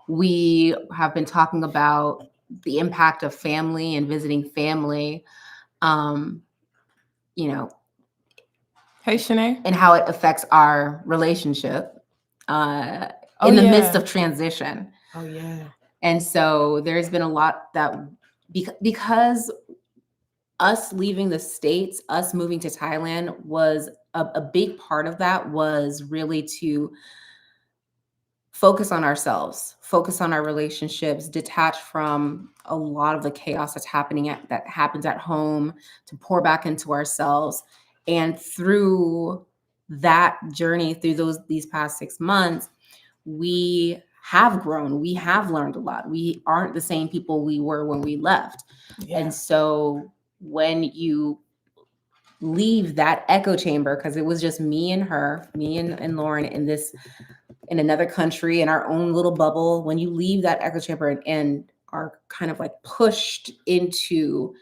We have been talking about the impact of family and visiting family, um, you know, Hey, Shanae. and how it affects our relationship uh, Oh, in the midst yeah. of transition. Oh, yeah. And so there's been a lot that because us leaving the States, us moving to Thailand was a big part of that was really to focus on ourselves, focus on our relationships, detach from a lot of the chaos that happens at home, to pour back into ourselves. And through that journey, through these past 6 months, we have grown. We have learned a lot. We aren't the same people we were when we left. Yeah. And so when you leave that echo chamber, because it was just me and her, me and Lauren in another country in our own little bubble, when you leave that echo chamber and are kind of like pushed into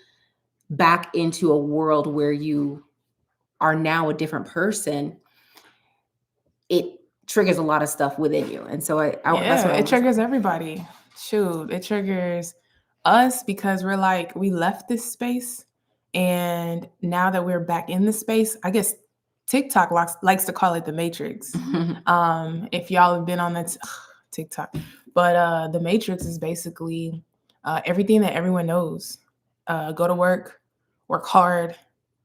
back into a world where you are now a different person, it triggers a lot of stuff within you. And so that's Yeah, what I it was. triggers everybody. Shoot, it triggers us because we're like, we left this space. And now that we're back in the space, I guess TikTok likes to call it the Matrix. If y'all have been on that TikTok, but the Matrix is basically everything that everyone knows. Go to work hard,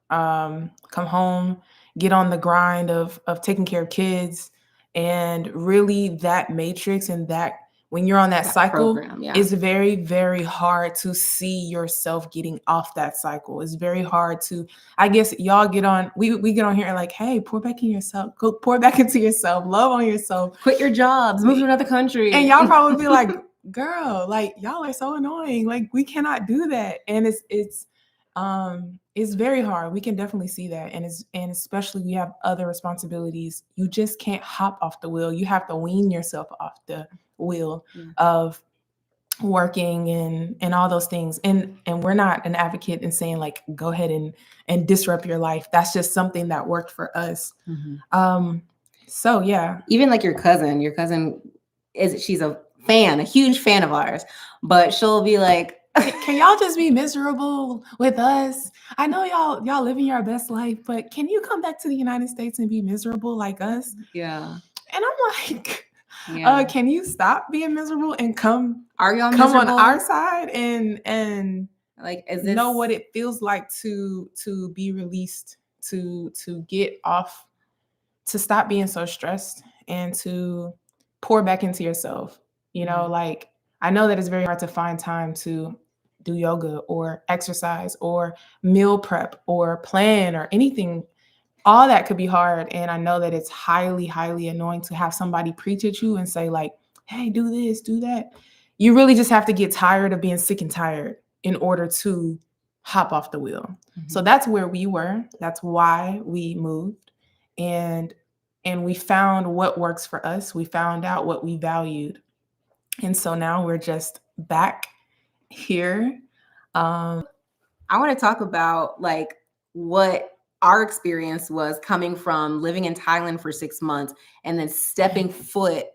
come home, get on the grind of taking care of kids, and really that matrix and that when you're on that That cycle program, yeah. it's very, very hard to see yourself getting off that cycle. It's very hard to, I guess y'all get on, we get on here and like, hey, pour back in yourself, go pour back into yourself, love on yourself, Quit your jobs, move to another country. and y'all probably be like, girl, like y'all are so annoying, like we cannot do that. And it's very hard. We can definitely see that. And especially we have other responsibilities. You just can't hop off the wheel. You have to wean yourself off the wheel of working and all those things. And we're not an advocate in saying like go ahead and disrupt your life. That's just something that worked for us. So yeah. Even like your cousin she's a huge fan of ours, but she'll be like, Can y'all just be miserable with us? I know y'all living your best life, but can you come back to the United States and be miserable like us? yeah, And I'm like, yeah. can you stop being miserable and come Are y'all on miserable? our side and Like, is this know what it feels like to be released, to get off, to stop being so stressed and to pour back into yourself. You know, like I know that it's very hard to find time to do yoga or exercise or meal prep or plan or anything. All that could be hard. And I know that it's highly, highly annoying to have somebody preach at you and say, like, hey, do this, do that. You really just have to get tired of being sick and tired in order to hop off the wheel. So that's where we were. That's why we moved. And we found what works for us. We found out what we valued. And so now we're just back here. I want to talk about like what our experience was coming from living in Thailand for 6 months and then stepping foot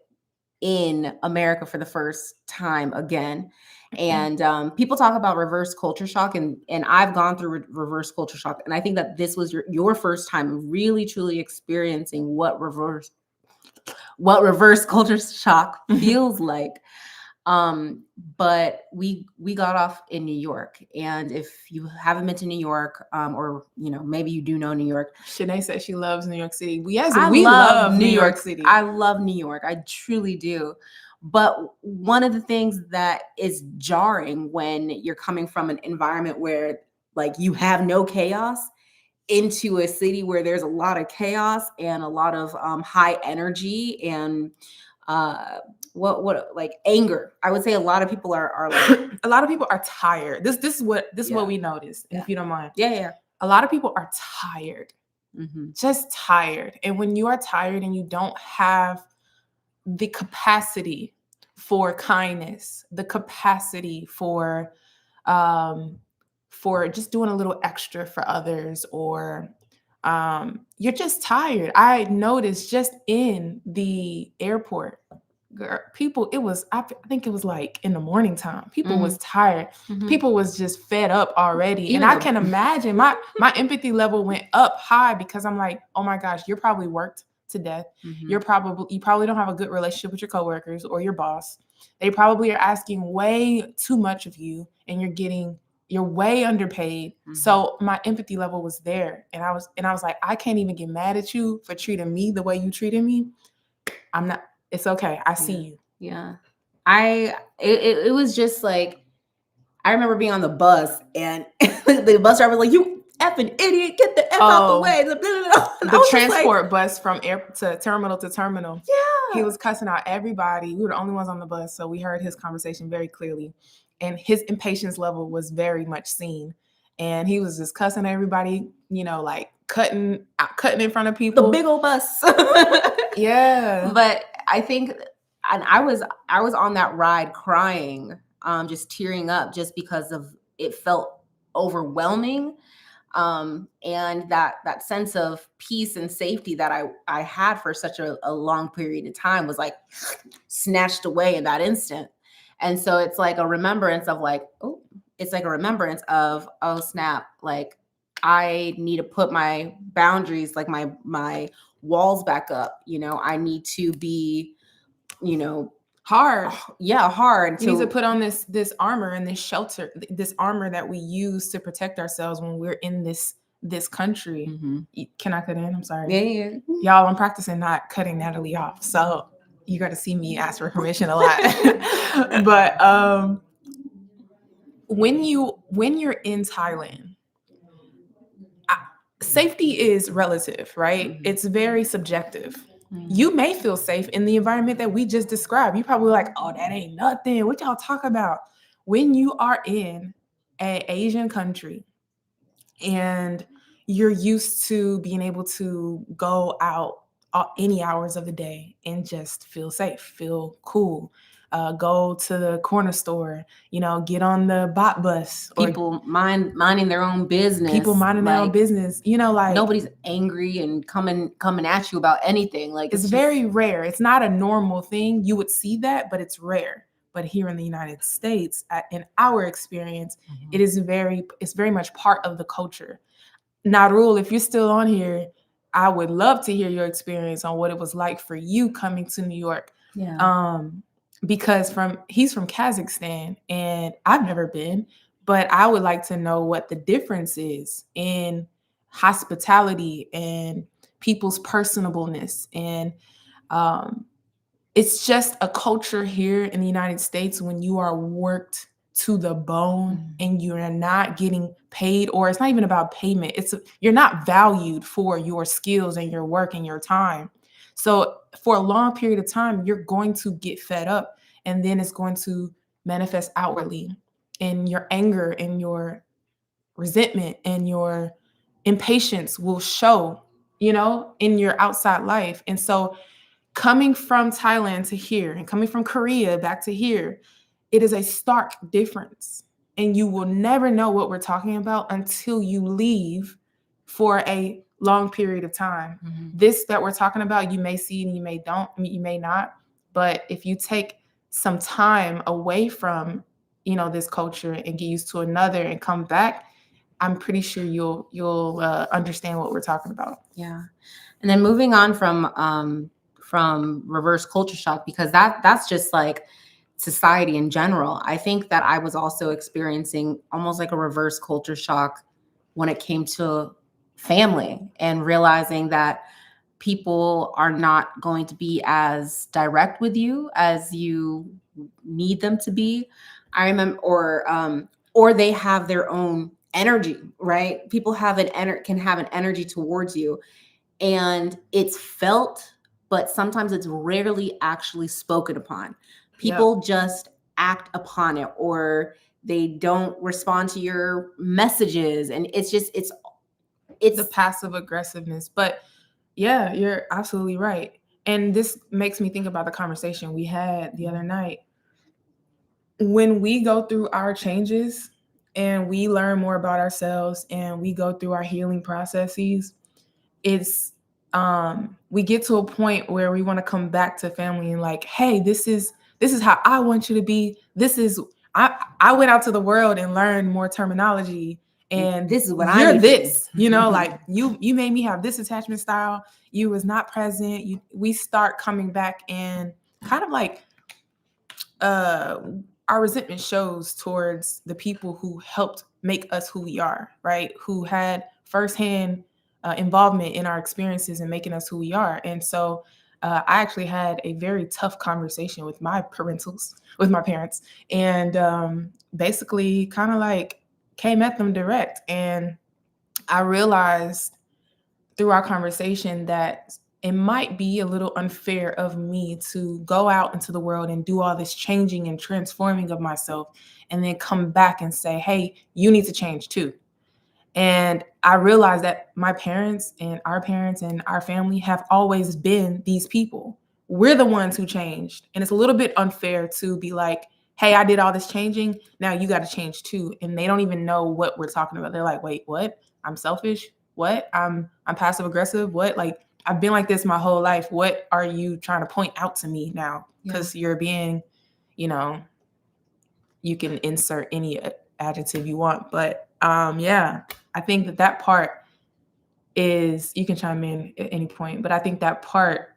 in America for the first time again. And people talk about reverse culture shock, and I've gone through reverse culture shock, and I think that this was your first time really truly experiencing what reverse culture shock feels like. But we got off in New York, and if you haven't been to New York, or maybe you do know New York. Shanae said she loves New York City. Yes, I we love New York City. I love New York. I truly do. But one of the things that is jarring when you're coming from an environment where like you have no chaos into a city where there's a lot of chaos and a lot of high energy and what like anger. I would say a lot of people are like a lot of people are tired. This is what we noticed. If you don't mind. Yeah. A lot of people are tired. Just tired. And when you are tired and you don't have the capacity for kindness, the capacity for just doing a little extra for others, or you're just tired. I noticed just in the airport girl, people, it was, I think it was like in the morning time. People was Mhm. tired. Mhm. People was just fed up already. Even And I the can imagine my empathy level went up high because I'm like, oh my gosh, you're probably worked to death. Mhm. You probably don't have a good relationship with your coworkers or your boss. They probably are asking way too much of you, and you're way underpaid. Mhm. So my empathy level was there. And I was like, I can't even get mad at you for treating me the way you treated me. I'm not, it's okay. I see you. Yeah. It was just like, I remember being on the bus and the bus driver was like, "You effing idiot, get the F out the Oh, way." And I The was just like, transport bus from air to terminal. He yeah. was cussing out everybody. We were the only ones on the bus, so we heard his conversation very clearly. And his impatience level was very much seen. And he was just cussing everybody, like cutting in front of The people. big old bus. Yeah. But I think, and I was on that ride crying, just tearing up just because of it felt overwhelming. And that sense of peace and safety that I had for such a long period of time was like snatched away in that instant. And so it's like a remembrance of like, oh, it's like a remembrance of, oh snap, like I need to put my boundaries, like my walls back up. I need to be, Hard. hard. You need to put on this armor and this shelter, this armor that we use to protect ourselves when we're in this country. Mhm. Can I cut in? I'm sorry. Yeah. Y'all, I'm practicing not cutting Nathalie off. So you got to see me ask for permission a lot. But when you're in Thailand, safety is relative, right? Mhm. It's very subjective. Mhm. You may feel safe in the environment that we just described. You probably like, oh, that ain't nothing. What y'all talk about? When you are in an Asian country and you're used to being able to go out any hours of the day and just feel safe, feel cool, go to the corner store, get on the bot bus, or People minding their own business. people minding their own business, like nobody's angry and coming at you about anything. Like it's very rare. It's not a normal thing. You would see that, but it's rare. But here in the United States, in our experience, Mhm. it's very much part of the culture. Narul, if you're still on here, I would love to hear your experience on what it was like for you coming to New York. Yeah. Because he's from Kazakhstan and I've never been, but I would like to know what the difference is in hospitality and people's personableness. And it's just a culture here in the United States when you are worked to the bone and you're not getting paid, or it's not even about payment. You're not valued for your skills and your work and your time. So for a long period of time, you're going to get fed up, and then it's going to manifest outwardly in your anger and your resentment, and your impatience will show, in your outside life. And so coming from Thailand to here and coming from Korea back to here, it is a stark difference. And you will never know what we're talking about until you leave for a long period of time. Mhm. This that we're talking about, you may see and you may not. But if you take some time away from, this culture and get used to another and come back, I'm pretty sure you'll understand what we're talking about. Yeah. And then moving on from reverse culture shock, because that's just like society in general. I think that I was also experiencing almost like a reverse culture shock when it came to family, and realizing that people are not going to be as direct with you as you need them to be. I remember, or they have their own energy, right? People can have an energy towards you, and it's felt, but sometimes it's rarely actually spoken upon. People just act upon it, or they don't respond to your messages, and it's the passive aggressiveness. But yeah, you're absolutely right. And this makes me think about the conversation we had the other night. When we go through our changes and we learn more about ourselves and we go through our healing processes, it's we get to a point where we want to come back to family and like, hey, this is how I want you to be. I went out to the world and learned more terminology, and this is what you're I need this, you know, like you made me have this attachment style. You was not present. We start coming back, and kind of like our resentment shows towards the people who helped make us who we are, right? Who had firsthand involvement in our experiences and making us who we are. And so I actually had a very tough conversation with my parents, and basically kind of like came at them direct. And I realized through our conversation that it might be a little unfair of me to go out into the world and do all this changing and transforming of myself and then come back and say, hey, you need to change too. And I realized that my parents and our family have always been these people. We're the ones who changed. And it's a little bit unfair to be like, hey, I did all this changing. Now you got to change too. And they don't even know what we're talking about. They're like, wait, what? I'm selfish? What? I'm passive aggressive? What? Like, I've been like this my whole life. What are you trying to point out to me now? Because you're being, you know, you can insert any adjective you want. But yeah, I think that part is, you can chime in at any point, but I think that part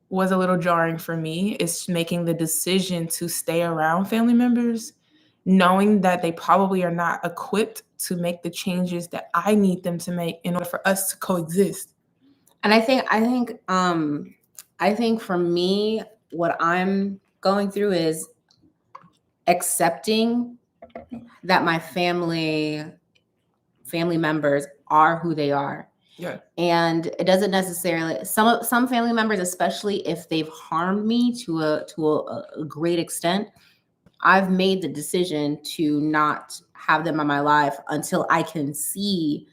was a little jarring for me, is making the decision to stay around family members, knowing that they probably are not equipped to make the changes that I need them to make in order for us to coexist. And I think for me, what I'm going through is accepting that my family members are who they are. Yeah. And it doesn't necessarily, some family members, especially if they've harmed me to a great extent, I've made the decision to not have them in my life until I can see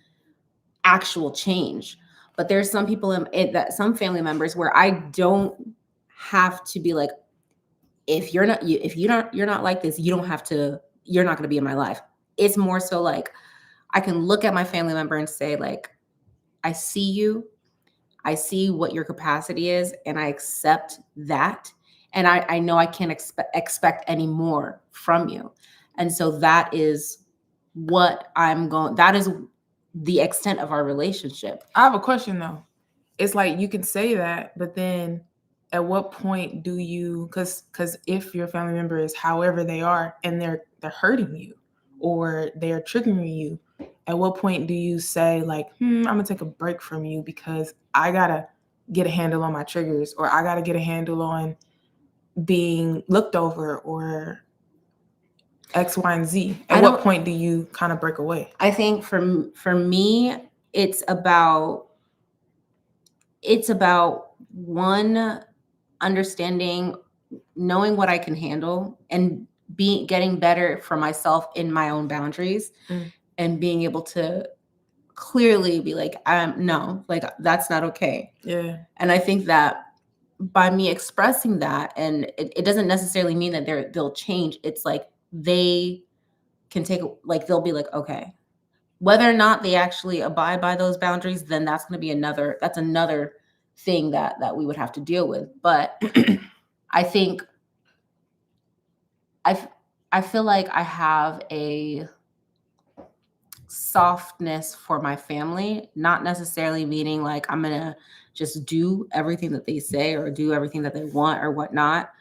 actual change. But there's some people that some family members where I don't have to be like, if you're not like this, you don't have to, you're not going to be in my life. It's more so like I can look at my family member and say, like, I see you, I see what your capacity is, and I accept that. And I know I can't expect any more from you. And so that is that is the extent of our relationship. I have a question though. It's like, you can say that, but then at what point do you, because if your family member is however they are and they're hurting you or they're triggering you, at what point do you say like, I'm gonna take a break from you because I gotta get a handle on my triggers, or I gotta get a handle on being looked over, or X, Y, and Z? At what point do you kind of break away? I think for me, it's about one, understanding, knowing what I can handle, and getting better for myself in my own boundaries, and being able to clearly be like, no, like, that's not okay. Yeah. And I think that by me expressing that, and it doesn't necessarily mean that they'll change. It's like they can they'll be like, okay, whether or not they actually abide by those boundaries, then that's going to be another thing that we would have to deal with. But I think I feel like I have a softness for my family, not necessarily meaning like I'm going to just do everything that they say or do everything that they want or whatnot.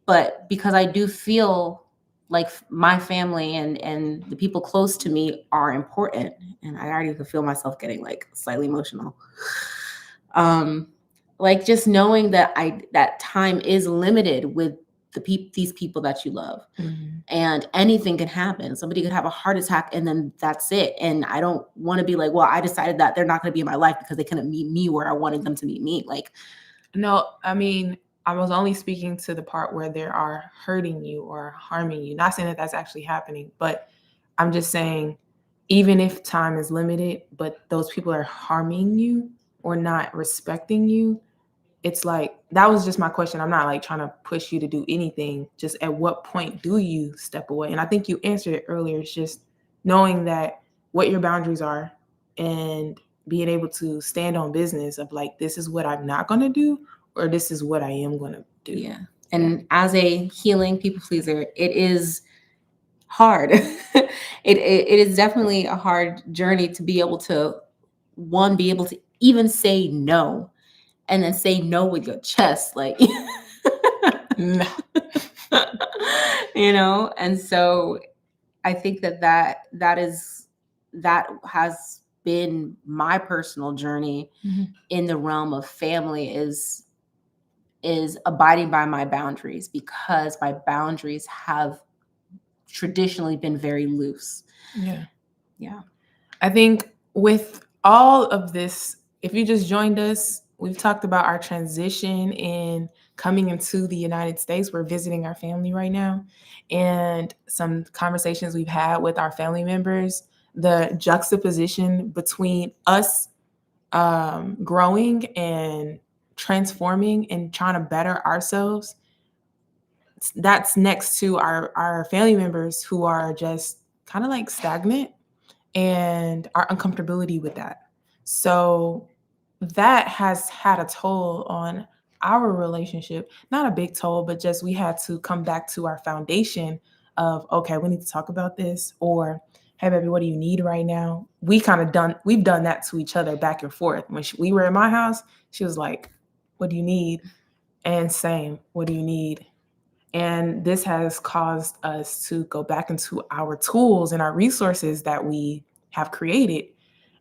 But because I do feel like my family and the people close to me are important, and I already can feel myself getting like slightly emotional. Like, just knowing that that time is limited with these people that you love, and anything can happen. Somebody could have a heart attack and then that's it. And I don't want to be like, well, I decided that they're not going to be in my life because they couldn't meet me where I wanted them to meet me. Like, no, I mean, I was only speaking to the part where they are hurting you or harming you. Not saying that that's actually happening, but I'm just saying, even if time is limited, but those people are harming you or not respecting you, it's like, that was just my question. I'm not like trying to push you to do anything. Just at what point do you step away? And I think you answered it earlier. It's just knowing that what your boundaries are and being able to stand on business of like, this is what I'm not going to do, or this is what I am going to do. Yeah. And as a healing people pleaser, it is hard. It is definitely a hard journey to be able to, one, be able to even say no, and then say no with your chest, like, No. you know. And so I think that has been my personal journey in the realm of family, is abiding by my boundaries, because my boundaries have traditionally been very loose. Yeah. Yeah. I think with all of this, if you just joined us, we've talked about our transition in coming into the United States. We're visiting our family right now, and some conversations we've had with our family members, the juxtaposition between us growing and transforming and trying to better ourselves. That's next to our family members who are just kind of like stagnant, and our uncomfortability with that. So that has had a toll on our relationship. Not a big toll, but just we had to come back to our foundation of, okay, we need to talk about this, or hey baby, what do you need right now? We've done that to each other back and forth. When we were in my house, she was like, what do you need? And same, what do you need? And this has caused us to go back into our tools and our resources that we have created.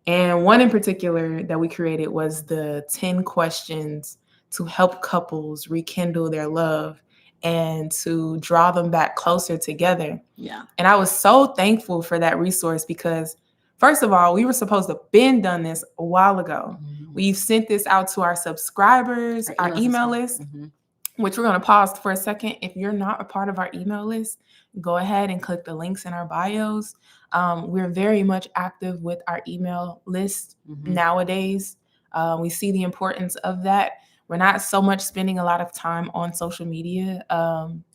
And one in particular that we created was the 10 questions to help couples rekindle their love and to draw them back closer together. Yeah. And I was so thankful for that resource because, first of all, we were supposed to have been done this a while ago. We've sent this out to our subscribers, our email list. Which we're going to pause for a second. If you're not a part of our email list, go ahead and click the links in our bios. We're very much active with our email list nowadays. We see the importance of that. We're not so much spending a lot of time on social media.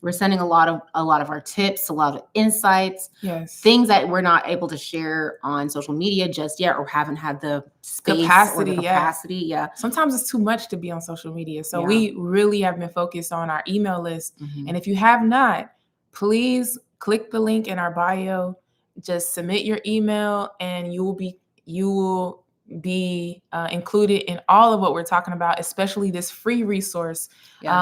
We're sending a lot of our tips, a lot of insights, yes, things that we're not able to share on social media just yet, or haven't had the space capacity, or the capacity. Yeah. Sometimes it's too much to be on social media. So we really have been focused on our email list. And if you have not, please click the link in our bio. Just submit your email, and you will be included in all of what we're talking about, especially this free resource,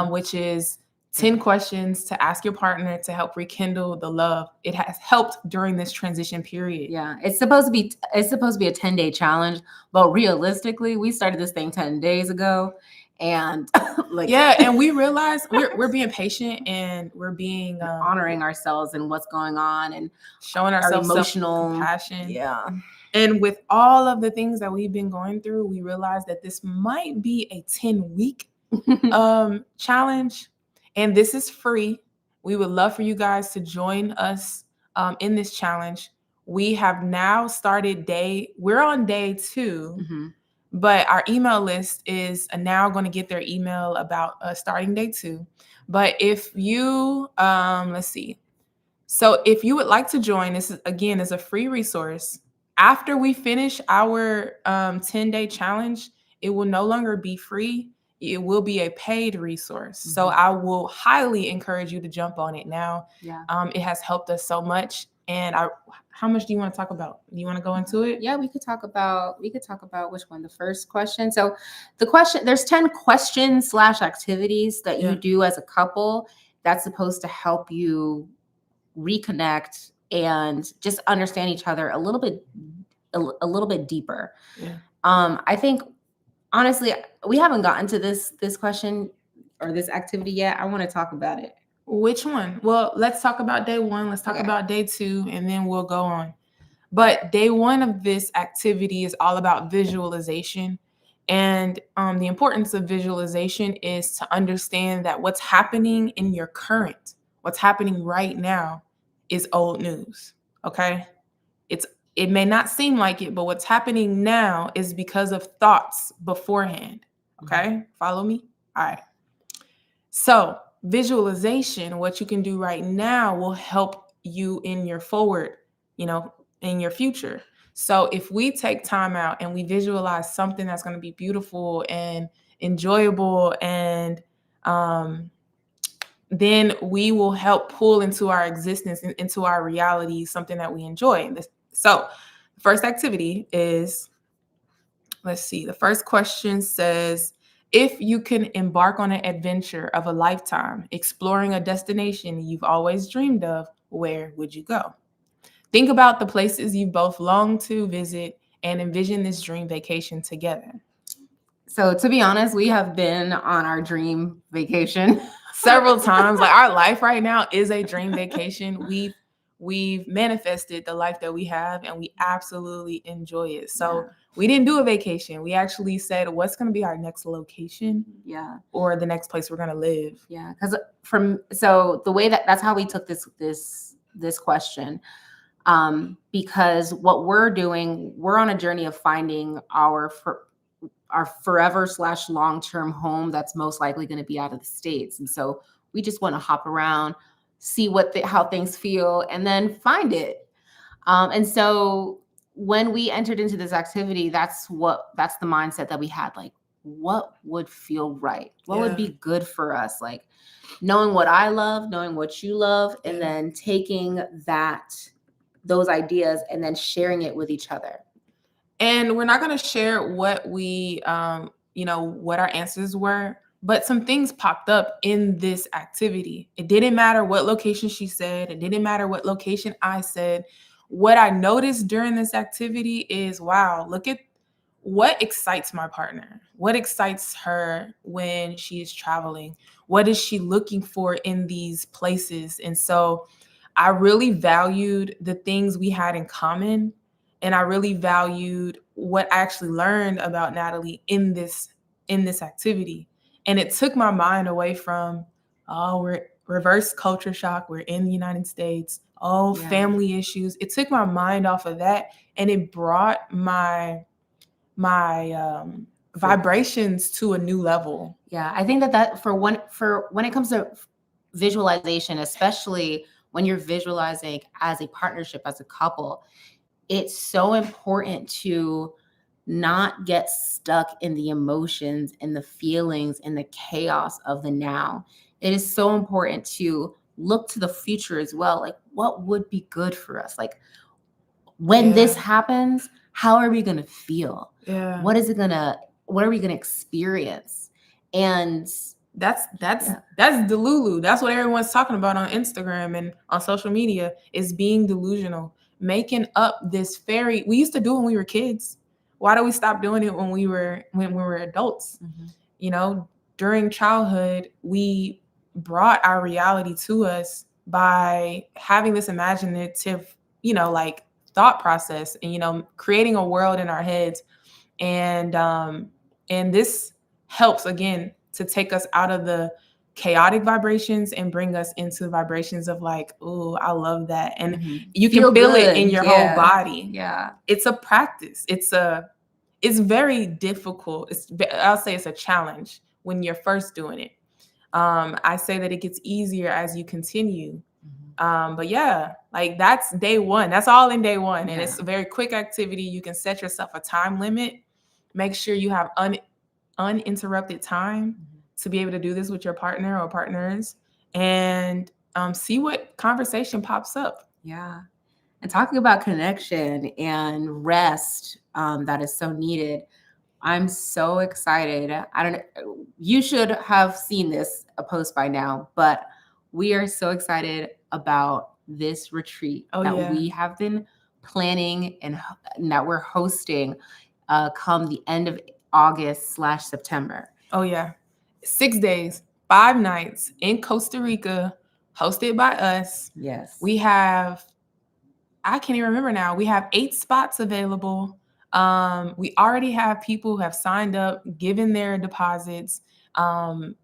which is 10 questions to ask your partner to help rekindle the love. It has helped during this transition period. Yeah, it's supposed to be a 10-day challenge, but realistically, we started this thing 10 days ago, and like, and we realized we're being patient, and we're being honoring ourselves and what's going on, and showing ourselves emotional compassion. Yeah. And with all of the things that we've been going through, we realized that this might be a 10-week challenge. And this is free. We would love for you guys to join us in this challenge. We have now started we're on day 2, but our email list is now going to get their email about starting day 2. But if you, let's see. So if you would like to join, this is, again, is a free resource. After we finish our 10-day challenge, it will no longer be free. It will be a paid resource. So I will highly encourage you to jump on it now. Yeah. It has helped us so much. And how much do you want to talk about? Do you want to go into it? Yeah, we could talk about which one? The first question. So there's 10 questions / activities that you do as a couple that's supposed to help you reconnect and just understand each other a little bit deeper. Yeah. I think honestly, we haven't gotten to this question or this activity yet. I want to talk about it. Which one? Well, let's talk about day 1. Let's talk about day 2, and then we'll go on. But day 1 of this activity is all about visualization. And the importance of visualization is to understand that what's happening in your what's happening right now is old news. Okay? It may not seem like it, but what's happening now is because of thoughts beforehand. Okay? Follow me? All right. So visualization, what you can do right now, will help you in your forward, in your future. So if we take time out and we visualize something that's going to be beautiful and enjoyable, and then we will help pull into our existence, into our reality, something that we enjoy. So the first activity is, let's see, the first question says, if you can embark on an adventure of a lifetime, exploring a destination you've always dreamed of, where would you go? Think about the places you both long to visit and envision this dream vacation together. So to be honest, we have been on our dream vacation several times. Like, our life right now is a dream vacation. We've manifested the life that we have, and we absolutely enjoy it. So we didn't do a vacation. We actually said, what's going to be our next location? Yeah. Or the next place we're going to live. Yeah. Because so the way that's how we took this question. Because what we're doing, we're on a journey of finding our forever / long-term home that's most likely going to be out of the States. And so we just want to hop around, see how things feel, and then find it. And so when we entered into this activity, that's the mindset that we had. Like, what would feel right? What would be good for us? Like, knowing what I love, knowing what you love, and then taking those ideas and then sharing it with each other. And we're not going to share what we, what our answers were, but some things popped up in this activity. It didn't matter what location she said. It didn't matter what location I said. What I noticed during this activity is, wow, look at what excites my partner. What excites her when she is traveling? What is she looking for in these places? And so I really valued the things we had in common. And I really valued what I actually learned about Nathalie in this activity. And it took my mind away from, oh, we're reverse culture shock. We're in the United States. Oh, family issues. It took my mind off of that. And it brought my vibrations to a new level. Yeah, I think that for when it comes to visualization, especially when you're visualizing as a partnership, as a couple, it's so important to not get stuck in the emotions and the feelings and the chaos of the now. It is so important to look to the future as well. Like, what would be good for us? Like, when this happens, how are we going to feel? Yeah. What are we going to experience? And that's Delulu. That's what everyone's talking about on Instagram and on social media, is being delusional, making up this fairy. We used to do it when we were kids. Why do we stop doing it when we were adults? Mm-hmm. During childhood, we brought our reality to us by having this imaginative, like, thought process, and creating a world in our heads. And this helps, again, to take us out of the chaotic vibrations and bring us into vibrations of like, oh, I love that. And you can feel it in your whole body. Yeah. It's a practice. It's very difficult. I'll say it's a challenge when you're first doing it. I say that it gets easier as you continue. But yeah, like, that's day one. That's all in day one. And it's a very quick activity. You can set yourself a time limit. Make sure you have uninterrupted time to be able to do this with your partner or partners, and see what conversation pops up. Yeah. And talking about connection and rest, that is so needed. I'm so excited. I don't know. You should have seen a post by now, but we are so excited about this retreat we have been planning and that we're hosting come the end of August / September. Oh yeah. 6 days, 5 nights in Costa Rica, hosted by us. Yes. We have, I can't even remember now. We have 8 spots available. We already have people who have signed up, given their deposits, already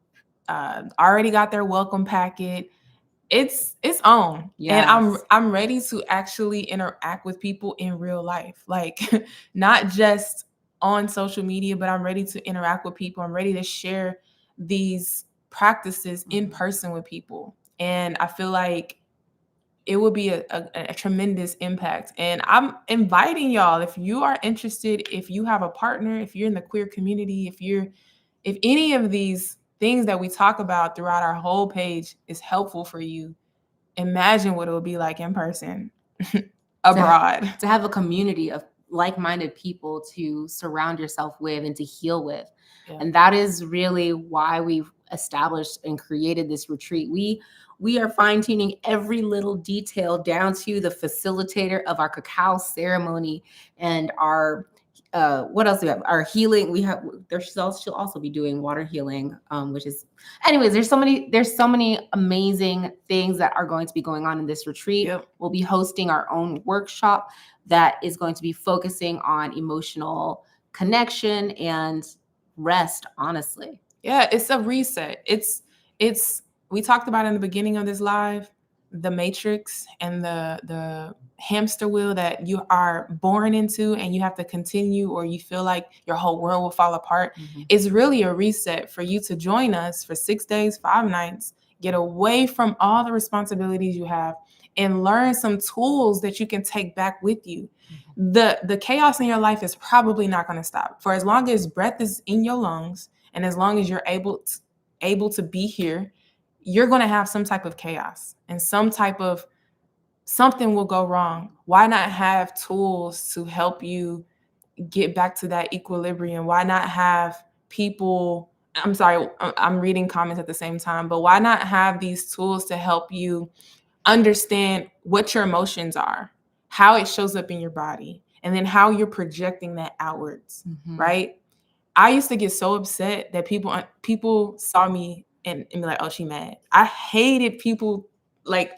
got their welcome packet. It's on. Yes. And I'm ready to actually interact with people in real life, like, not just on social media, but I'm ready to interact with people. I'm ready to share these practices in person with people. And I feel like it would be a tremendous impact. And I'm inviting y'all, if you are interested, if you have a partner, if you're in the queer community, if any of these things that we talk about throughout our whole page is helpful for you, imagine what it would be like in person abroad. To have a community of like-minded people to surround yourself with and to heal with. Yeah. And that is really why we've established and created this retreat. We are fine-tuning every little detail down to the facilitator of our cacao ceremony and our what else do we have? Our healing. She'll also be doing water healing, which is, anyways, there's so many amazing things that are going to be going on in this retreat. Yep. We'll be hosting our own workshop that is going to be focusing on emotional connection and rest, honestly. Yeah, it's a reset. We talked about in the beginning of this live, the matrix and the hamster wheel that you are born into and you have to continue, or you feel like your whole world will fall apart. Mm-hmm. It's really a reset for you to join us for 6 days, 5 nights, get away from all the responsibilities you have and learn some tools that you can take back with you. Mm-hmm. The chaos in your life is probably not going to stop. For as long as breath is in your lungs and as long as you're able to be here, you're going to have some type of chaos and something will go wrong. Why not have tools to help you get back to that equilibrium? Why not have people, I'm sorry, I'm reading comments at the same time, but why not have these tools to help you understand what your emotions are, how it shows up in your body, and then how you're projecting that outwards, Mm-hmm. right? I used to get so upset that people saw me and be like, oh, she mad. I hated people like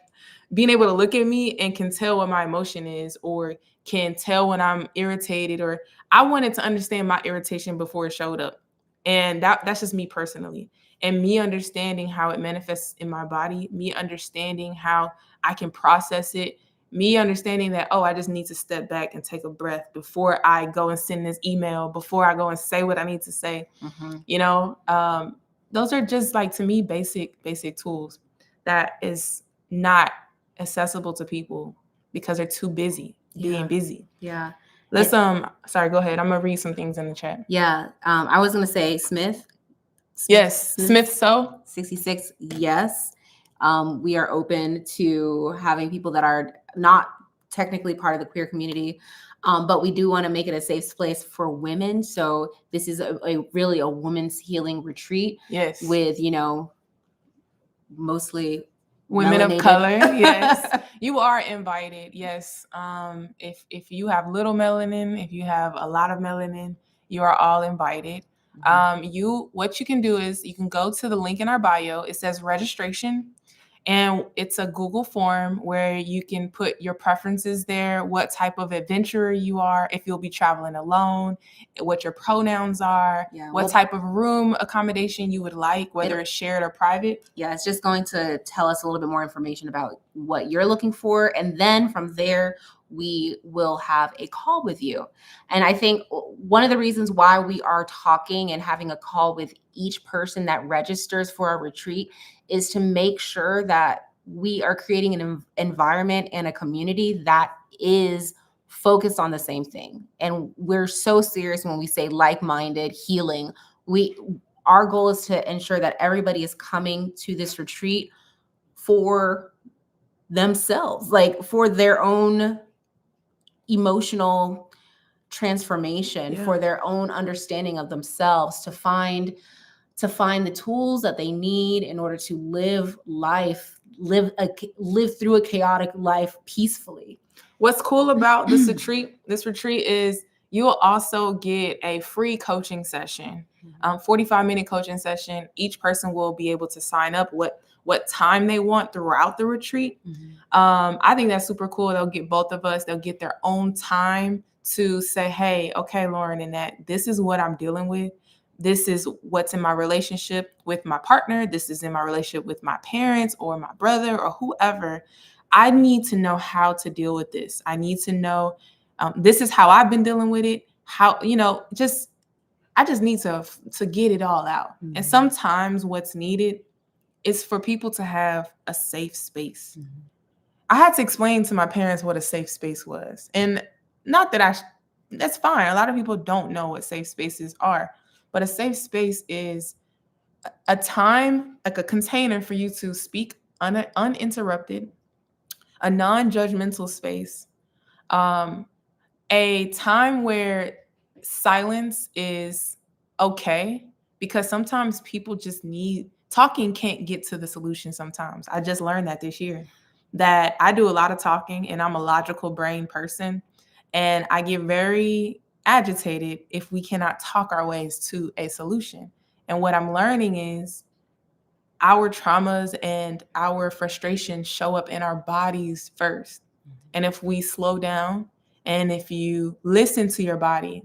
being able to look at me and can tell what my emotion is, or can tell when I'm irritated, or I wanted to understand my irritation before it showed up. And that's just me personally. And me understanding how it manifests in my body, me understanding how I can process it, me understanding that, oh, I just need to step back and take a breath before I go and send this email, before I go and say what I need to say. Mm-hmm. Those are just, like, to me, basic tools that is not accessible to people because they're too busy being busy. Yeah. Let's sorry, go ahead. I'm gonna read some things in the chat. Yeah. I was gonna say Smith. Yes, Smith So 66. Yes. We are open to having people that are not technically part of the queer community, but we do want to make it a safe place for women. So this is really a women's healing retreat. Yes. With, mostly women melanated. Of color. Yes. You are invited. Yes. If you have little melanin, if you have a lot of melanin, you are all invited. Mm-hmm. What you can do is you can go to the link in our bio. It says registration. And it's a Google form where you can put your preferences there, what type of adventurer you are, if you'll be traveling alone, what your pronouns are, what type of room accommodation you would like, whether it's shared or private. Yeah, it's just going to tell us a little bit more information about what you're looking for. And then from there, we will have a call with you. And I think one of the reasons why we are talking and having a call with each person that registers for our retreat is to make sure that we are creating an environment and a community that is focused on the same thing. And we're so serious when we say like-minded healing. Our goal is to ensure that everybody is coming to this retreat for themselves, like for their own emotional transformation, for their own understanding of themselves, to find the tools that they need in order to live through a chaotic life peacefully. What's cool about this retreat is you will also get a free coaching session, 45-minute coaching session. Each person will be able to sign up what time they want throughout the retreat. I think that's super cool. They'll get both of us. They'll get their own time to say, hey, okay, Lauren and Nat, this is what I'm dealing with. This is what's in my relationship with my partner. This is in my relationship with my parents or my brother or whoever. I need to know how to deal with this. I need to know, this is how I've been dealing with it. How, I just need to get it all out. Mm-hmm. And sometimes what's needed is for people to have a safe space. Mm-hmm. I had to explain to my parents what a safe space was. And not that that's fine. A lot of people don't know what safe spaces are. But a safe space is a time, like a container for you to speak uninterrupted, a non-judgmental space, um, a time where silence is okay, because sometimes people just need talking can't get to the solution sometimes. I just learned that this year, that I do a lot of talking and I'm a logical brain person, and I get very agitated if we cannot talk our ways to a solution. And what I'm learning is our traumas and our frustrations show up in our bodies first. And if we slow down and if you listen to your body,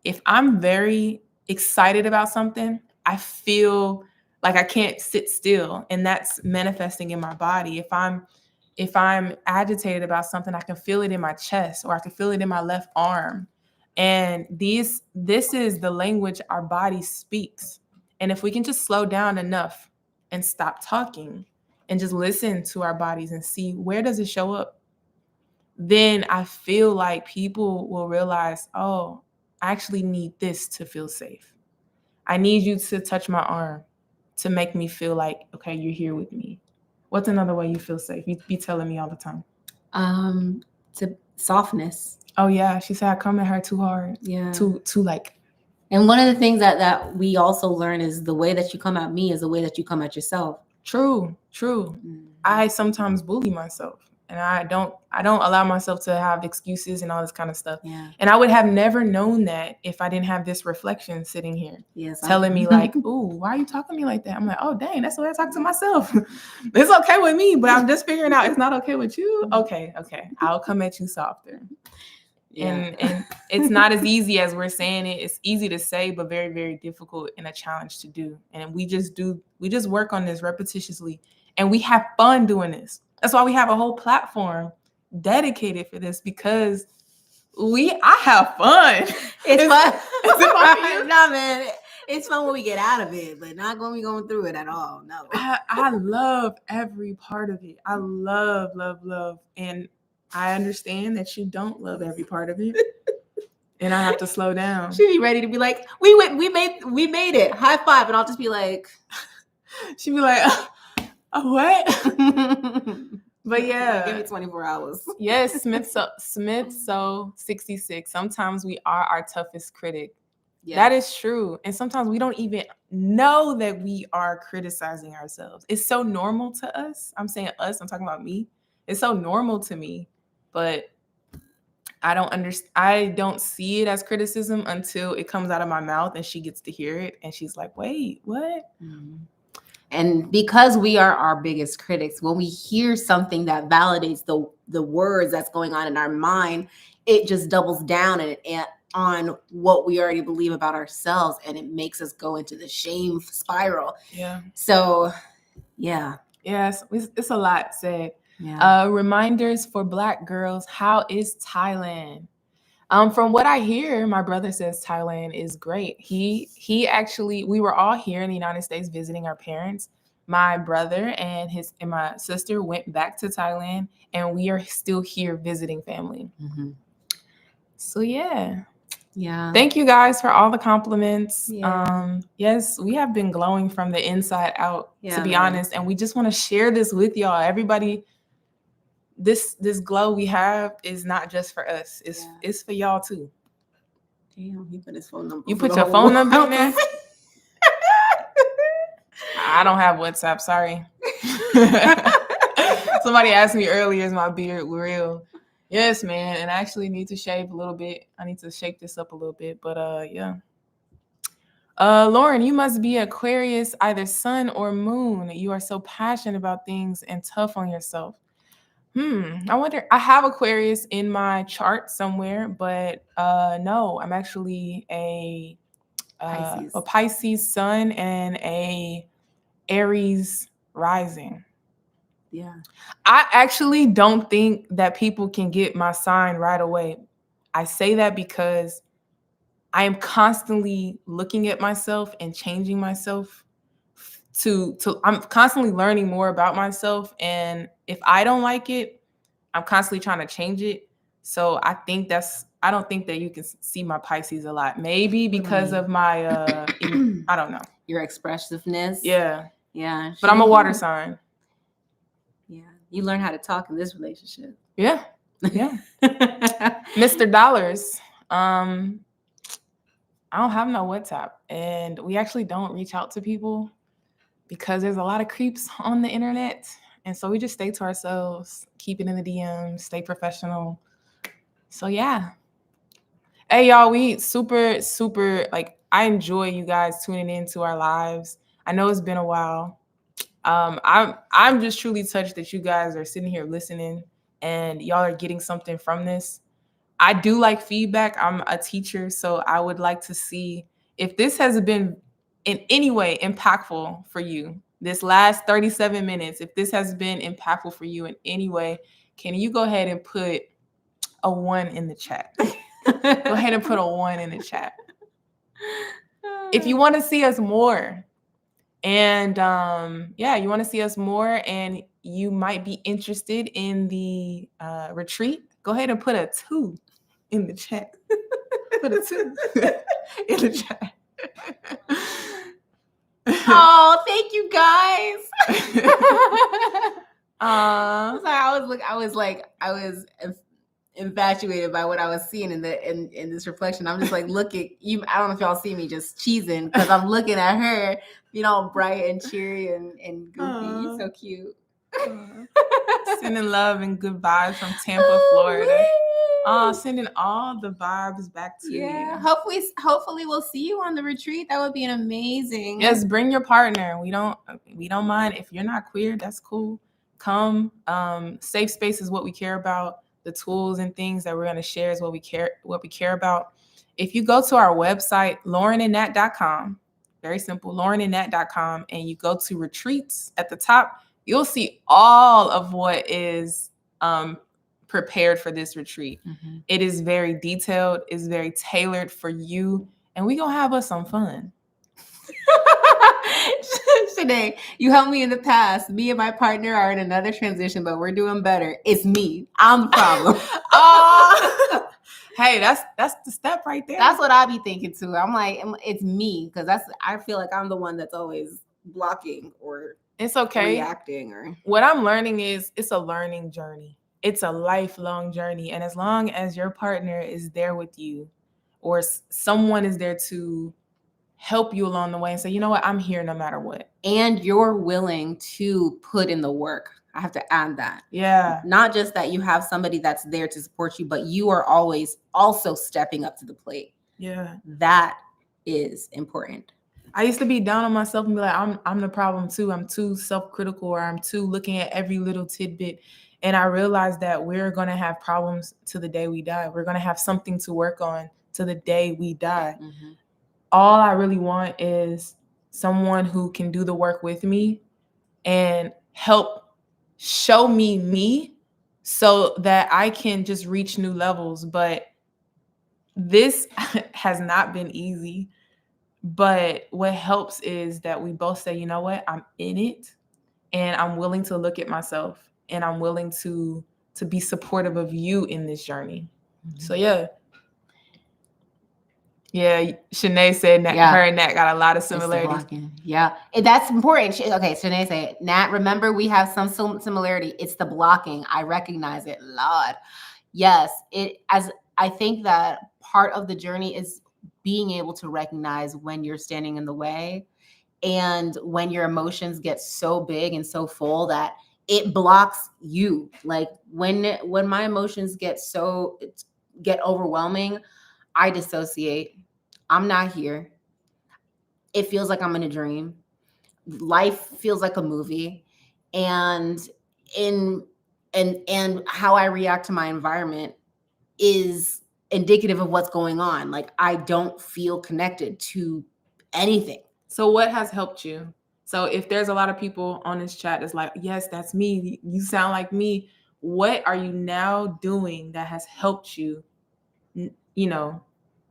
if I'm very excited about something, I feel like I can't sit still, and that's manifesting in my body. If I'm agitated about something, I can feel it in my chest, or I can feel it in my left arm. And this is the language our body speaks. And if we can just slow down enough and stop talking and just listen to our bodies and see where does it show up, then I feel like people will realize, oh, I actually need this to feel safe. I need you to touch my arm to make me feel like, okay, you're here with me. What's another way you feel safe? You be telling me all the time. To softness. Oh yeah, she said I come at her too hard. Yeah. Too like. And one of the things that we also learn is the way that you come at me is the way that you come at yourself. True. Mm-hmm. I sometimes bully myself, and I don't allow myself to have excuses and all this kind of stuff. Yeah. And I would have never known that if I didn't have this reflection sitting here. Yes. Telling me like, ooh, why are you talking to me like that? I'm like, oh dang, that's the way I talk to myself. It's okay with me, but I'm just figuring out it's not okay with you. Okay. I'll come at you softer. Yeah. And it's not as easy as we're saying it. It's easy to say, but very, very difficult and a challenge to do. And we just work on this repetitiously, and we have fun doing this. That's why we have a whole platform dedicated for this, because I have fun. It's fun. Is it fun for you? No, man. It's fun when we get out of it, but not when we going through it at all. No. I love every part of it. I love. And I understand that you don't love every part of it. And I have to slow down. She'd be ready to be like, we made it. High five. And I'll just be like, she'd be like, what? But yeah. Give me 24 hours. Yes, Smith so 66. Sometimes we are our toughest critic. Yeah. That is true. And sometimes we don't even know that we are criticizing ourselves. It's so normal to us. I'm saying us, I'm talking about me. It's so normal to me, but I don't see it as criticism until it comes out of my mouth and she gets to hear it and she's like, wait, what? Mm-hmm. And because we are our biggest critics, when we hear something that validates the words that's going on in our mind, it just doubles down on what we already believe about ourselves, and it makes us go into the shame spiral. Yeah. So, yeah. Yes, it's a lot said. Yeah. Reminders for Black girls. How is Thailand? From what I hear, my brother says Thailand is great. He actually, we were all here in the United States visiting our parents. My brother and my sister went back to Thailand, and we are still here visiting family. Mm-hmm. So yeah. Thank you guys for all the compliments. Yeah. Yes, we have been glowing from the inside out, to be honest, and we just want to share this with y'all. Everybody, this glow we have is not just for us. It's for y'all too. Damn, he put his phone number. You put your phone number in there? I don't have WhatsApp, sorry. Somebody asked me earlier, is my beard real? Yes, man, and I actually need to shave a little bit. I need to shake this up a little bit, but yeah. Lauren, you must be Aquarius, either sun or moon. You are so passionate about things and tough on yourself. I wonder, I have Aquarius in my chart somewhere, but no, I'm actually a Pisces sun and a Aries rising. Yeah. I actually don't think that people can get my sign right away. I say that because I am constantly looking at myself and changing myself I'm constantly learning more about myself. And if I don't like it, I'm constantly trying to change it. So I don't think that you can see my Pisces a lot. Maybe because of my I don't know. Your expressiveness. Yeah. Yeah. But I'm a water sign. Yeah. You learn how to talk in this relationship. Yeah. Yeah. Mr. Dollars. I don't have no WhatsApp, and we actually don't reach out to people because there's a lot of creeps on the internet. And so we just stay to ourselves, keep it in the DMs, stay professional. So yeah. Hey y'all, we super, super, like, I enjoy you guys tuning into our lives. I know it's been a while. I'm just truly touched that you guys are sitting here listening and y'all are getting something from this. I do like feedback. I'm a teacher, so I would like to see if this has been in any way impactful for you. This last 37 minutes, if this has been impactful for you in any way, can you go ahead and put a 1 in the chat? Go ahead and put a 1 in the chat. If you want to see us more, and you want to see us more, and you might be interested in the retreat, go ahead and put a 2 in the chat. Put a 2 in the chat. Oh, thank you guys. I was infatuated by what I was seeing in this reflection. I'm just like, look at you. I don't know if y'all see me just cheesing because I'm looking at her, all bright and cheery and goofy. You're so cute. Sending love and good vibes from Tampa, Florida. Sending all the vibes back to you. Hopefully we'll see you on the retreat. That would be an amazing. Yes, bring your partner. We don't mind. If you're not queer, that's cool. Come. Safe space is what we care about. The tools and things that we're going to share is what we care about. If you go to our website, laurenandnat.com, very simple, laurenandnat.com, and you go to retreats at the top, you'll see all of what is prepared for this retreat. Mm-hmm. It is very detailed. It's very tailored for you. And we're going to have us some fun. Shanae, you helped me in the past. Me and my partner are in another transition, but we're doing better. It's me. I'm the problem. Hey, that's the step right there. That's what I be thinking too. I'm like, it's me, because I feel like I'm the one that's always blocking or it's okay reacting. Or what I'm learning is it's a learning journey. It's a lifelong journey, and as long as your partner is there with you, or someone is there to help you along the way and say, you know what, I'm here no matter what. And you're willing to put in the work. I have to add that. Yeah. Not just that you have somebody that's there to support you, but you are always also stepping up to the plate. Yeah. That is important. I used to be down on myself and be like, I'm the problem too. I'm too self-critical, or I'm too looking at every little tidbit. And I realized that we're going to have problems to the day we die. We're going to have something to work on to the day we die. Mm-hmm. All I really want is someone who can do the work with me and help show me so that I can just reach new levels. But this has not been easy. But what helps is that we both say, you know what, I'm in it, and I'm willing to look at myself, and I'm willing to be supportive of you in this journey. Mm-hmm. So yeah. Yeah, Shanae said her and Nat got a lot of similarities. Yeah, that's important. Okay, Shanae said, Nat, remember we have some similarity. It's the blocking. I recognize it. Lord. Yes, I think that part of the journey is being able to recognize when you're standing in the way, and when your emotions get so big and so full that it blocks you. Like when my emotions get overwhelming, I dissociate. I'm not here. It feels like I'm in a dream. Life feels like a movie. And how I react to my environment is indicative of what's going on. Like I don't feel connected to anything. So what has helped you? So if there's a lot of people on this chat that's like, yes, that's me. You sound like me. What are you now doing that has helped you,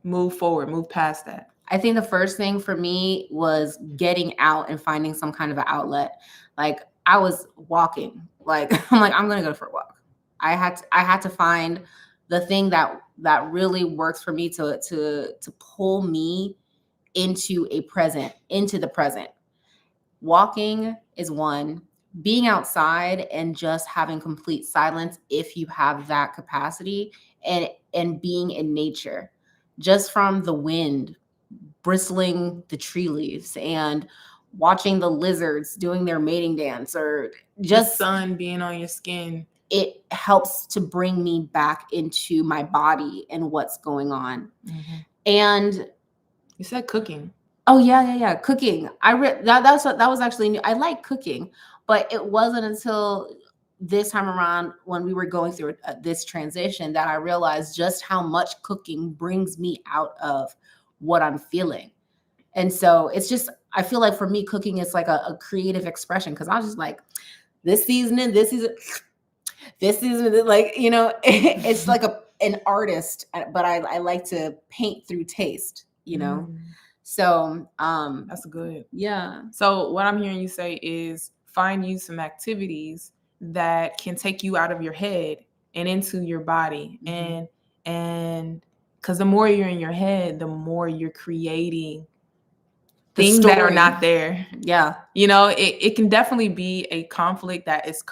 move forward, move past that? I think the first thing for me was getting out and finding some kind of an outlet. Like I was walking, I'm going to go for a walk. I had to find the thing that really works for me to pull me into the present. Walking is one. Being outside and just having complete silence, if you have that capacity, and being in nature, just from the wind bristling the tree leaves and watching the lizards doing their mating dance, or The just sun being on your skin. it helps to bring me back into my body and what's going on. And You said cooking. oh yeah, cooking. That was actually new. I like cooking, but it wasn't until this time around when we were going through this transition that I realized just how much cooking brings me out of what I'm feeling. And so it's just, I feel like for me, cooking is like a creative expression, because I was just like, this seasoning, like, it's like an artist, but I like to paint through taste, So That's good. yeah. So what I'm hearing you say is find you some activities that can take you out of your head and into your body. And because the more you're in your head, the more you're creating things that are not there. Yeah. It can definitely be a conflict that is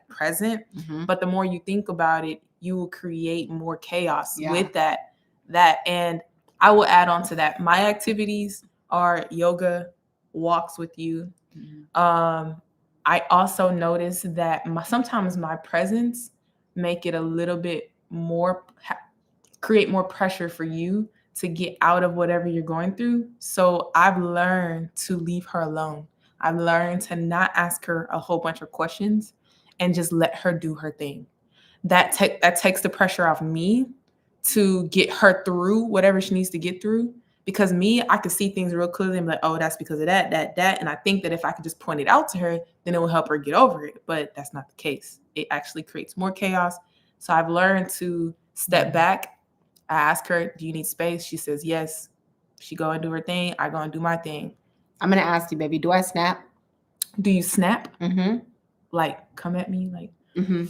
present, Mhm. but the more you think about it, you will create more chaos Yeah. with that. And I will add on to that. My activities are yoga, walks with you. I also notice that sometimes my presence make it a little bit more, create more pressure for you to get out of whatever you're going through. So I've learned to leave her alone. I've learned to not ask her a whole bunch of questions and just let her do her thing. That takes the pressure off me to get her through whatever she needs to get through. Because me, I could see things real clearly and be like, oh, that's because of that. And I think that if I could just point it out to her, then it will help her get over it. But that's not the case. It actually creates more chaos. So I've learned to step back. I ask her, do you need space? She says yes. She go and do her thing. I go and do my thing. I'm going to ask you, baby, do I snap? Do you snap? Mm-hmm. Like, come at me? Like, Mm-hmm.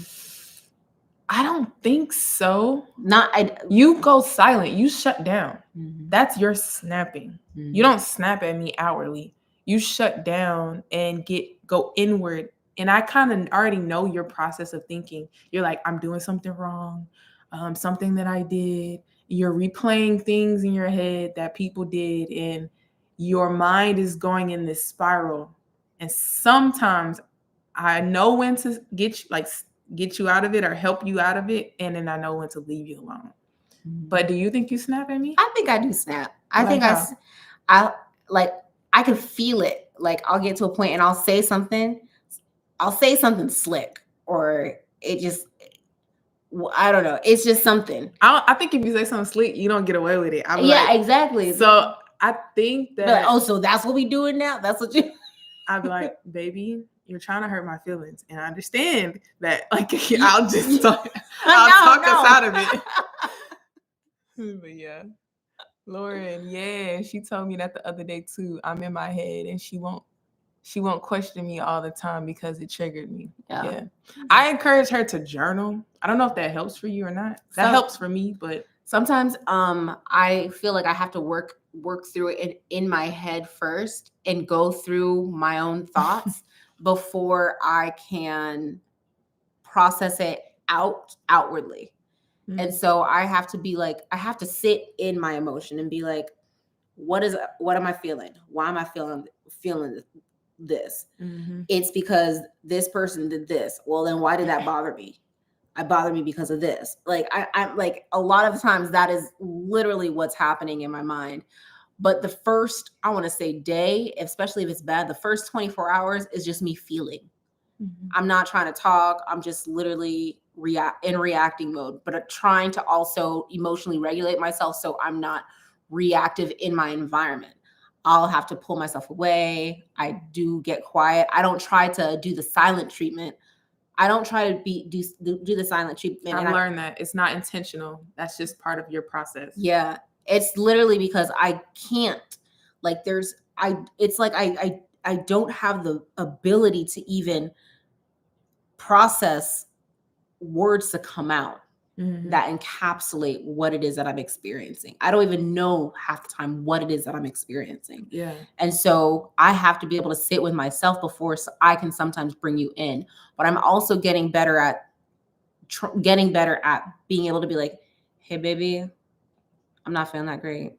I don't think so. I You go silent. You shut down. Mm-hmm. That's your snapping. Mm-hmm. You don't snap at me outwardly. You shut down and go inward. And I kind of already know your process of thinking. You're like, I'm doing something wrong, something that I did. You're replaying things in your head that people did, and your mind is going in this spiral. And sometimes I know when to get you out of it or help you out of it, and then I know when to leave you alone. But do you think you snap at me? I think I do snap. I Like think how? I can feel it. Like, I'll get to a point and I'll say something slick, or it just, I don't know. It's just something. I think if you say something slick, you don't get away with it. Exactly. So I think But that. oh, so that's what we doing now? That's what you. I'd be like, baby, you're trying to hurt my feelings, and I understand that. Like, I'll just talk us out of it. But yeah, Lauren, yeah, she told me that the other day too. I'm in my head, and she won't question me all the time because it triggered me. Yeah. I encourage her to journal. I don't know if that helps for you or not. That helps for me, but sometimes I feel like I have to work through it in my head first and go through my own thoughts before I can process it outwardly. And so I have to be like, I have to sit in my emotion and be like, what am I feeling? Why am I feeling this? It's because this person did this. Well, then why did that bother me? It bothered me because of this. Like, I'm like, a lot of times that is literally what's happening in my mind. But the first, I want to say, day, especially if it's bad, the first 24 hours is just me feeling. I'm not trying to talk. I'm just literally in reacting mode, but trying to also emotionally regulate myself so I'm not reactive in my environment. I'll have to pull myself away. I do get quiet. I don't try to do the silent treatment. I don't try to do the silent treatment. I've learned that it's not intentional. That's just part of your process. Yeah. It's literally because I can't. Like, it's like I don't have the ability to even process words to come out that encapsulate what it is that I'm experiencing. I don't even know half the time what it is that I'm experiencing. Yeah. And so I have to be able to sit with myself before I can sometimes bring you in. But I'm also getting better at being able to be like, hey, baby, I'm not feeling that great.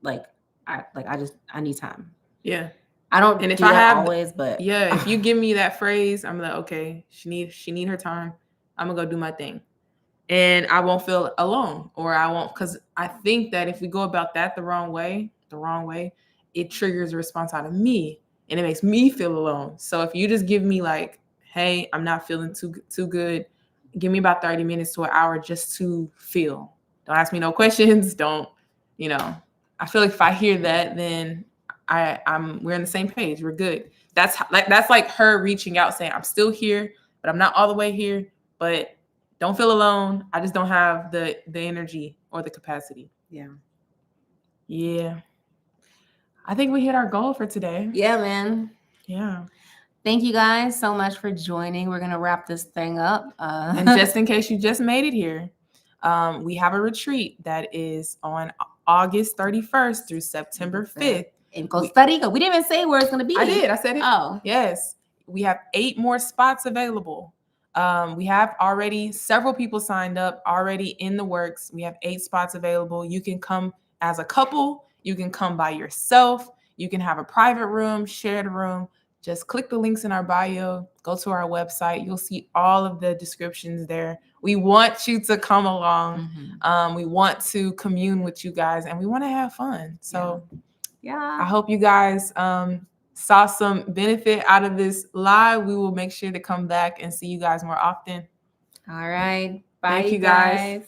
Like, I need time. Yeah. I don't And if do I that have always, but yeah, if you give me that phrase, I'm like, okay, she need her time. I'm gonna go do my thing. And I won't feel alone, or I won't, because I think that if we go about that the wrong way, it triggers a response out of me and it makes me feel alone. So if you just give me like, hey, I'm not feeling too good, give me about 30 minutes to an hour just to feel. Don't ask me no questions. Don't, I feel like if I hear that, then we're on the same page. We're good. That's like her reaching out saying, I'm still here, but I'm not all the way here, but don't feel alone. I just don't have the energy or the capacity. Yeah. I think we hit our goal for today. Yeah, man. Yeah. Thank you guys so much for joining. We're going to wrap this thing up. And just in case you just made it here, we have a retreat that is on August 31st through September 5th. In Costa Rica. We didn't even say where it's going to be. I did. I said it. Oh. Yes. We have 8 more spots available. We have already several people signed up, already in the works. We have 8 spots available. You can come as a couple. You can come by yourself. You can have a private room, shared room. Just click the links in our bio. Go to our website. You'll see all of the descriptions there. We want you to come along. We want to commune with you guys, and we want to have fun. So yeah, I hope you guys saw some benefit out of this live. We will make sure to come back and see you guys more often. All right. Bye, Thank you guys.